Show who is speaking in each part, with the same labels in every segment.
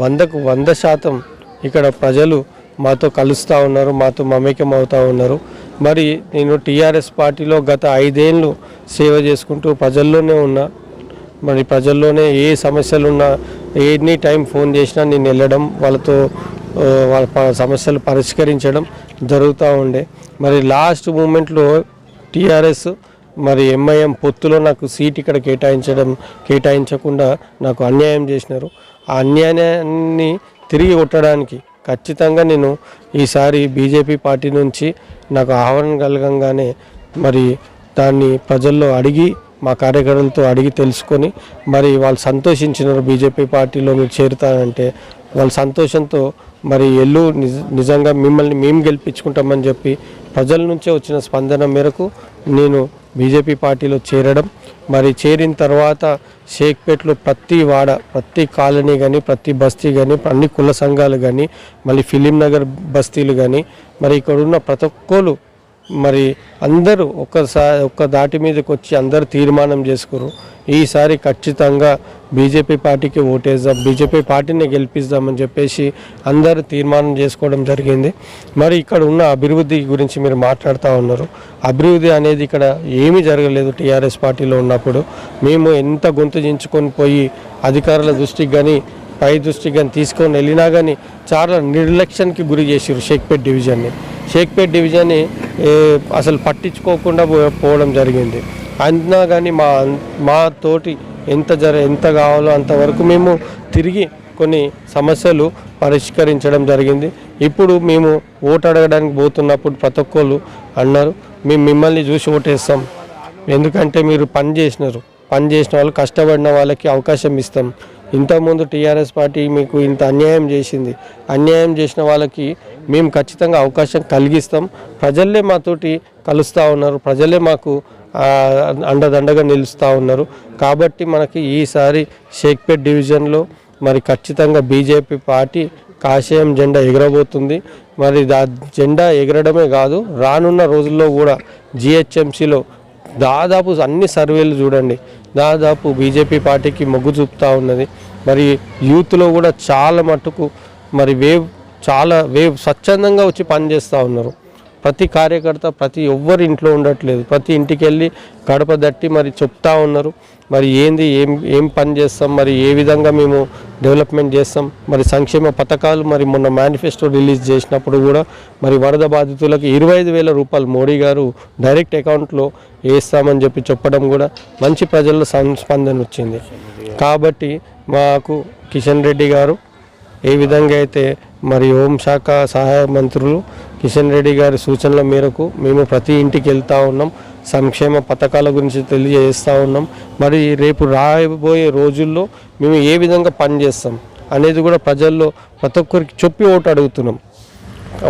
Speaker 1: 100కు 100% ఇక్కడ ప్రజలు మాతో కలుస్తూ ఉన్నారు, మాతో మమేకం అవుతూ ఉన్నారు. మరి నేను టీఆర్ఎస్ పార్టీలో గత 5 ఏళ్ళు సేవ చేసుకుంటూ ప్రజల్లోనే ఉన్నా. మరి ప్రజల్లోనే ఏ సమస్యలు ఉన్నా ఎనీ టైం ఫోన్ చేసినా నేను వెళ్ళడం, వాళ్ళతో వాళ్ళ సమస్యలు పరిష్కరించడం జరుగుతూ ఉండే. మరి లాస్ట్ మూమెంట్లో టీఆర్ఎస్ మరి ఎంఐఎం పొత్తులో నాకు సీట్ ఇక్కడ కేటాయించకుండా నాకు అన్యాయం చేసినారు. ఆ అన్యాయాన్ని తిరిగి కొట్టడానికి ఖచ్చితంగా నేను ఈసారి బీజేపీ పార్టీ నుంచి నాకు ఆహ్వానం కలగంగానే మరి దాన్ని ప్రజల్లో అడిగి మా కార్యకర్తలతో అడిగి తెలుసుకొని మరి వాళ్ళు సంతోషించినారు. బీజేపీ పార్టీలో మీరు చేరుతారంటే వాళ్ళ సంతోషంతో మరి నిజంగా మిమ్మల్ని మేము గెలిపించుకుంటామని చెప్పి ప్రజల నుంచే వచ్చిన స్పందన మేరకు నేను బీజేపీ పార్టీలో చేరడం. మరి చేరిన తర్వాత షేక్పేట్లో ప్రతి వాడ, ప్రతి కాలనీ కానీ, ప్రతి బస్తీ కానీ, అన్ని కుల సంఘాలు కానీ, మళ్ళీ ఫిలిం నగర్ బస్తీలు కానీ, మరి ఇక్కడ ఉన్న ప్రతి ఒక్కరు మరి అందరూ ఒక్క దాటి మీదకి వచ్చి అందరూ తీర్మానం చేసుకున్నారు. ఈసారి ఖచ్చితంగా బీజేపీ పార్టీకి ఓటేద్దాం, బీజేపీ పార్టీని గెలిపిద్దామని చెప్పేసి అందరూ తీర్మానం చేసుకోవడం జరిగింది. మరి ఇక్కడ ఉన్న అభివృద్ధి గురించి మీరు మాట్లాడుతూ ఉన్నారు. అభివృద్ధి అనేది ఇక్కడ ఏమీ జరగలేదు. టీఆర్ఎస్ పార్టీలో ఉన్నప్పుడు మేము ఎంత గొంతు చించుకొని పోయి అధికారుల దృష్టికి కానీ, పై దృష్టికి కానీ తీసుకొని వెళ్ళినా కానీ చాలా నిర్లక్ష్యానికి గురి చేసారు. షేక్పేట్ డివిజన్ని అసలు పట్టించుకోకుండా పోవడం జరిగింది. అయినా కానీ మా తోటి ఎంత కావాలో అంతవరకు మేము తిరిగి కొన్ని సమస్యలు పరిష్కరించడం జరిగింది. ఇప్పుడు మేము ఓటు అడగడానికి పోతున్నప్పుడు ప్రతి ఒక్కరు అన్నారు, మేము మిమ్మల్ని చూసి ఓటేస్తాం, ఎందుకంటే మీరు పని చేసిన వాళ్ళు, కష్టపడిన వాళ్ళకి అవకాశం ఇస్తాం. ఇంతకుముందు టీఆర్ఎస్ పార్టీ మీకు ఇంత అన్యాయం చేసిన వాళ్ళకి మేము ఖచ్చితంగా అవకాశం కలిగిస్తాం. ప్రజలే మాతోటి కలుస్తూ ఉన్నారు, ప్రజలే మాకు అండదండగా నిలుస్తూ ఉన్నారు. కాబట్టి మనకి ఈసారి షేక్పేట్ డివిజన్లో మరి ఖచ్చితంగా బీజేపీ పార్టీ కాషాయం జెండా ఎగరబోతుంది. మరి జెండా ఎగరడమే కాదు, రానున్న రోజుల్లో కూడా జిహెచ్ఎంసీలో దాదాపు అన్ని సర్వేలు చూడండి, దాదాపు బీజేపీ పార్టీకి మొగ్గు చూపుతూ ఉన్నది. మరి యూత్లో కూడా చాలా మటుకు మరి వేవ్ స్వచ్ఛందంగా వచ్చి పనిచేస్తూ ఉన్నారు. ప్రతి కార్యకర్త ఎవ్వరు ఇంట్లో ఉండట్లేదు, ప్రతి ఇంటికి వెళ్ళి గడప దట్టి మరి చెప్తా ఉన్నారు. మరి ఏం పని చేస్తాం, మరి ఏ విధంగా మేము డెవలప్మెంట్ చేస్తాం, మరి సంక్షేమ పథకాలు మరి మొన్న మేనిఫెస్టో రిలీజ్ చేసినప్పుడు కూడా మరి వరద బాధితులకు 25,000 రూపాయలు మోడీ గారు డైరెక్ట్ అకౌంట్లో వేస్తామని చెప్పడం కూడా మంచి ప్రజల్లో స్పందన వచ్చింది. కాబట్టి మాకు కిషన్ రెడ్డి గారు ఏ విధంగా అయితే మరి హోంశాఖ సహాయ మంత్రులు కిషన్ రెడ్డి గారి సూచనల మేరకు మేము ప్రతి ఇంటికి వెళ్తూ ఉన్నాం, సంక్షేమ పథకాల గురించి తెలియజేస్తూ ఉన్నాం. మరి రేపు రాబోయే రోజుల్లో మేము ఏ విధంగా పనిచేస్తాం అనేది కూడా ప్రజల్లో ప్రతి ఒక్కరికి చెప్పి ఓటు అడుగుతున్నాం.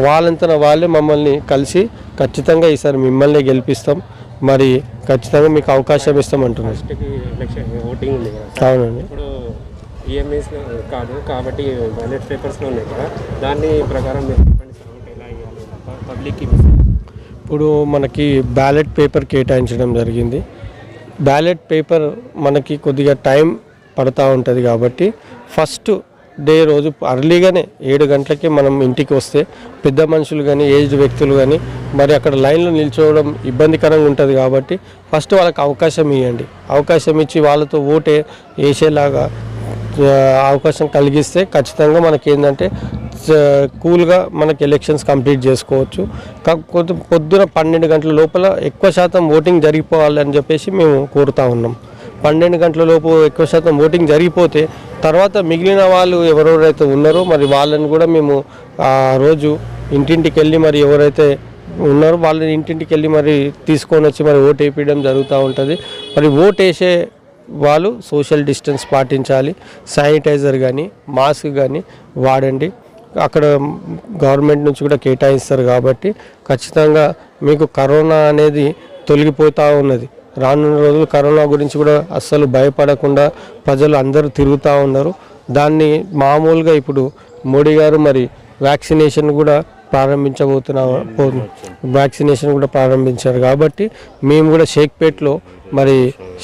Speaker 1: వాళ్ళంతా వాళ్ళే మమ్మల్ని కలిసి ఖచ్చితంగా ఈసారి మిమ్మల్ని గెలిపిస్తాం, మరి ఖచ్చితంగా మీకు అవకాశం ఇస్తామంటున్నాం. అవునండి.
Speaker 2: ఈఎంఐస్ కాదు కాబట్టి బ్యాలెట్ పేపర్స్లో ఉన్నాయి కదా, దాని ప్రకారం పబ్లిక్కి
Speaker 1: ఇప్పుడు మనకి బ్యాలెట్ పేపర్ కేటాయించడం జరిగింది. బ్యాలెట్ పేపర్ మనకి కొద్దిగా టైం పడుతూ ఉంటుంది కాబట్టి ఫస్ట్ డే రోజు అర్లీగానే 7 గంటలకి మనం ఇంటికి వస్తే పెద్ద మనుషులు కానీ, ఏజ్డ్ వ్యక్తులు కానీ మరి అక్కడ లైన్లో నిల్చోవడం ఇబ్బందికరంగా ఉంటుంది. కాబట్టి ఫస్ట్ వాళ్ళకి అవకాశం ఇవ్వండి, అవకాశం ఇచ్చి వాళ్ళతో ఓటే వేసేలాగా అవకాశం కలిగిస్తే ఖచ్చితంగా మనకి ఏంటంటే కూల్గా మనకి ఎలక్షన్స్ కంప్లీట్ చేసుకోవచ్చు. కాకపోతే పొద్దున 12 గంటల లోపల ఎక్కువ శాతం ఓటింగ్ జరిగిపోవాలని చెప్పేసి మేము కోరుతూ ఉన్నాం. 12 గంటల లోపు ఎక్కువ శాతం ఓటింగ్ జరిగిపోతే తర్వాత మిగిలిన వాళ్ళు ఎవరెవరైతే ఉన్నారో మరి వాళ్ళని కూడా మేము ఆ రోజు ఇంటింటికి వెళ్ళి మరి ఎవరైతే ఉన్నారో వాళ్ళని ఇంటింటికి వెళ్ళి మరి తీసుకొని వచ్చి మరి ఓటు వేయడం జరుగుతూ ఉంటుంది. మరి ఓటు వేసే వాళ్ళు సోషల్ డిస్టెన్స్ పాటించాలి, శానిటైజర్ కానీ మాస్క్ కానీ వాడండి. అక్కడ గవర్నమెంట్ నుంచి కూడా కేటాయిస్తారు కాబట్టి ఖచ్చితంగా మీకు కరోనా అనేది తొలగిపోతూ ఉన్నది. రానున్న రోజులు కరోనా గురించి కూడా అస్సలు భయపడకుండా ప్రజలు అందరూ తిరుగుతూ ఉన్నారు. దాన్ని మామూలుగా ఇప్పుడు మోడీ గారు మరి వ్యాక్సినేషన్ కూడా ప్రారంభించారు కాబట్టి మేము కూడా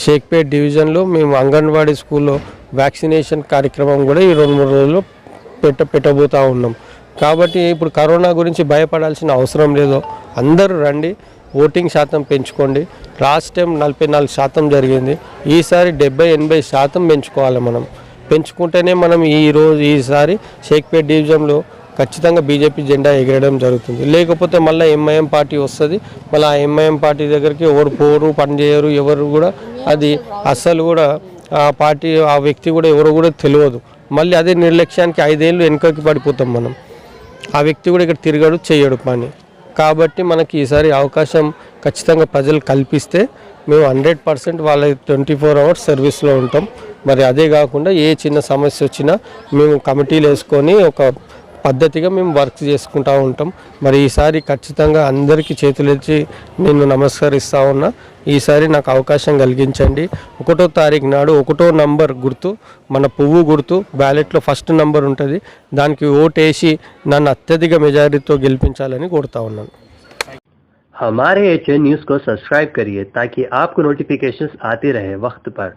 Speaker 1: షేక్పేట్ డివిజన్లో మేము అంగన్వాడీ స్కూల్లో వ్యాక్సినేషన్ కార్యక్రమం కూడా ఈ 2-3 రోజుల్లో పెట్టబోతూ ఉన్నాం. కాబట్టి ఇప్పుడు కరోనా గురించి భయపడాల్సిన అవసరం లేదు. అందరూ రండి, ఓటింగ్ శాతం పెంచుకోండి. లాస్ట్ టైం 44% జరిగింది, ఈసారి 70-80% పెంచుకోవాలి. మనం పెంచుకుంటేనే మనం ఈసారి షేక్పేట్ డివిజన్లో ఖచ్చితంగా బీజేపీ జెండా ఎగరడం జరుగుతుంది. లేకపోతే మళ్ళీ ఎంఐఎం పార్టీ వస్తుంది. మళ్ళీ ఆ ఎంఐఎం పార్టీ దగ్గరికి ఎవరు పోరు, పని చేయరు, ఎవరు కూడా అది అస్సలు కూడా ఆ పార్టీ ఆ వ్యక్తి కూడా ఎవరు కూడా తెలియదు. మళ్ళీ అదే నిర్లక్ష్యానికి 5 ఏళ్ళు వెనుకకి పడిపోతాం మనం. ఆ వ్యక్తి కూడా ఇక్కడ తిరగడు, చేయడు పని. కాబట్టి మనకి ఈసారి అవకాశం ఖచ్చితంగా ప్రజలు కల్పిస్తే మేము 100% వాళ్ళ 24 hours సర్వీస్లో ఉంటాం. మరి అదే కాకుండా ఏ చిన్న సమస్య వచ్చినా మేము కమిటీలు వేసుకొని ఒక పద్ధతిగా మేము వర్క్ చేసుకుంటూ ఉంటాం. మరి ఈసారి ఖచ్చితంగా అందరికీ చేతులెత్తి నేను నమస్కరిస్తూ ఉన్నా. ఈసారి నాకు అవకాశం కలిగించండి. 1వ తారీఖు నాడు 1వ నంబర్ గుర్తు, మన పువ్వు గుర్తు, బ్యాలెట్లో ఫస్ట్ నంబర్ ఉంటుంది, దానికి ఓటేసి నన్ను అత్యధిక మెజారిటీతో గెలిపించాలని కోరుతా ఉన్నాను.
Speaker 3: हमारे HN न्यूज़ को सब्सक्राइब करिए ताकि आपको नोटिफिकेशंस आते रहे वक्त पर।